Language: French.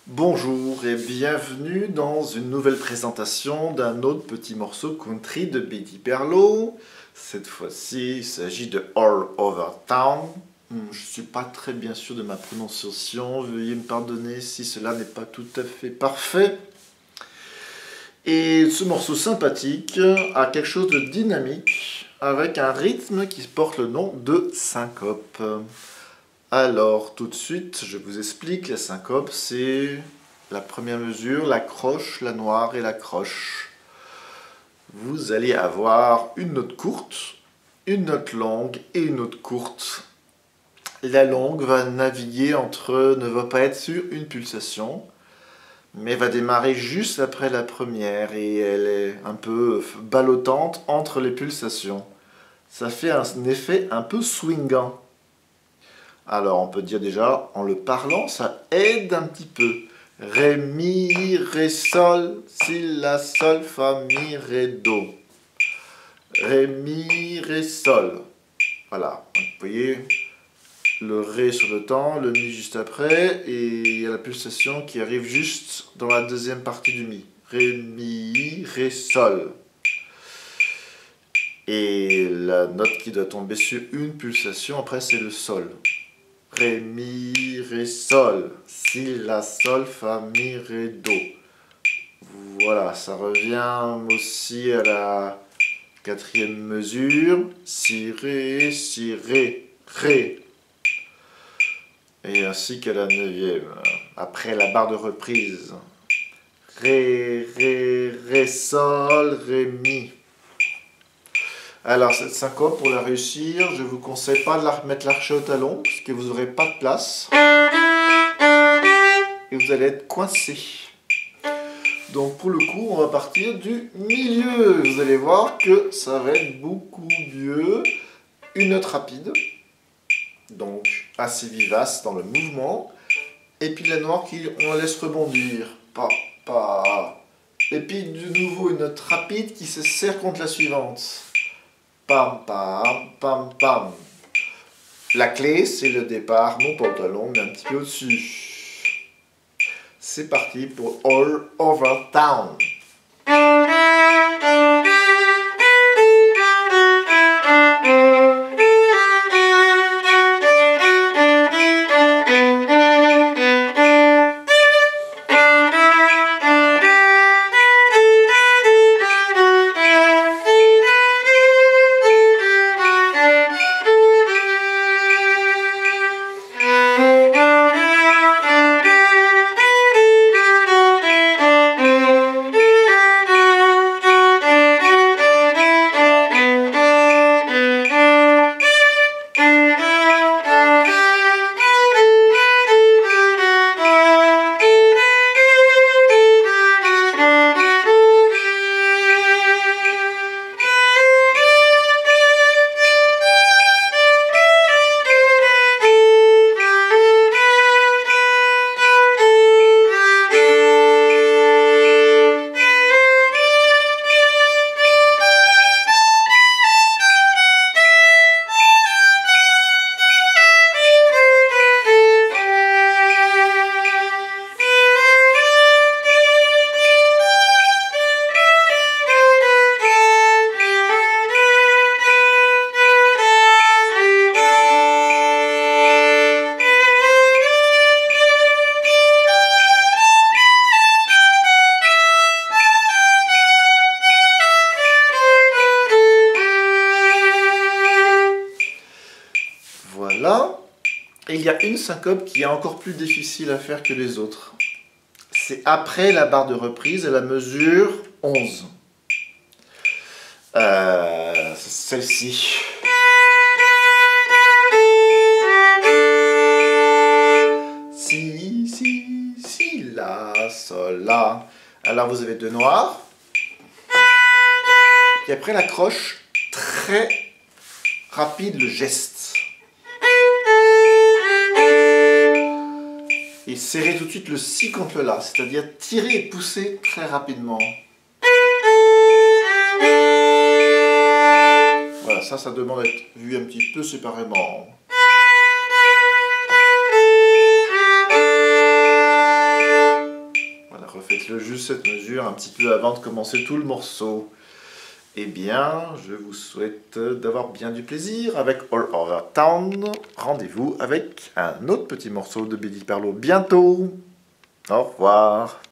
Bonjour et bienvenue dans une nouvelle présentation d'un autre petit morceau country de Betty Berlow. Cette fois-ci, il s'agit de All Over Town. Je ne suis pas très bien sûr de ma prononciation, veuillez me pardonner si cela n'est pas tout à fait parfait. Et ce morceau sympathique a quelque chose de dynamique avec un rythme qui porte le nom de syncope. Alors, tout de suite, je vous explique, la syncope, c'est la première mesure, la croche, la noire et la croche. Vous allez avoir une note courte, une note longue et une note courte. La longue va naviguer ne va pas être sur une pulsation, mais va démarrer juste après la première et elle est un peu ballottante entre les pulsations. Ça fait un effet un peu swingant. Alors on peut dire déjà, en le parlant, ça aide un petit peu. Ré, mi, ré, sol, si, la, sol, fa, mi, ré, do. Ré, mi, ré, sol. Voilà, donc, vous voyez le ré sur le temps, le mi juste après, et il y a la pulsation qui arrive juste dans la deuxième partie du mi. Ré, mi, ré, sol. Et la note qui doit tomber sur une pulsation, après c'est le sol. Ré, mi, ré, sol, si, la, sol, fa, mi, ré, do. Voilà, ça revient aussi à la quatrième mesure. Si, ré, ré. Et ainsi qu'à la neuvième, après la barre de reprise. Ré, ré, sol, ré, mi. Alors cette syncope, pour la réussir, je ne vous conseille pas de mettre l'archet au talon, parce que vous n'aurez pas de place. Et vous allez être coincé. Donc pour le coup, on va partir du milieu. Vous allez voir que ça va être beaucoup mieux. Une note rapide, donc assez vivace dans le mouvement. Et puis la noire on la laisse rebondir. Pa, pa. Et puis de nouveau une note rapide qui se serre contre la suivante. Pam, pam, pam, pam. La clé, c'est le départ, mon pantalon, mais un petit peu au-dessus. C'est parti pour All Over Town. Voilà. Et il y a une syncope qui est encore plus difficile à faire que les autres. C'est après la barre de reprise et la mesure 11. Celle-ci. Si, la, sol, la. Alors vous avez deux noirs. Et après la croche, très rapide le geste. Et serrer tout de suite le si contre le la, c'est-à-dire tirer et pousser très rapidement. Voilà, ça demande d'être vu un petit peu séparément. faites-le juste cette mesure un petit peu avant de commencer tout le morceau. Eh bien, je vous souhaite d'avoir bien du plaisir avec All Over Town. Rendez-vous avec un autre petit morceau de Billy Perlot bientôt. Au revoir.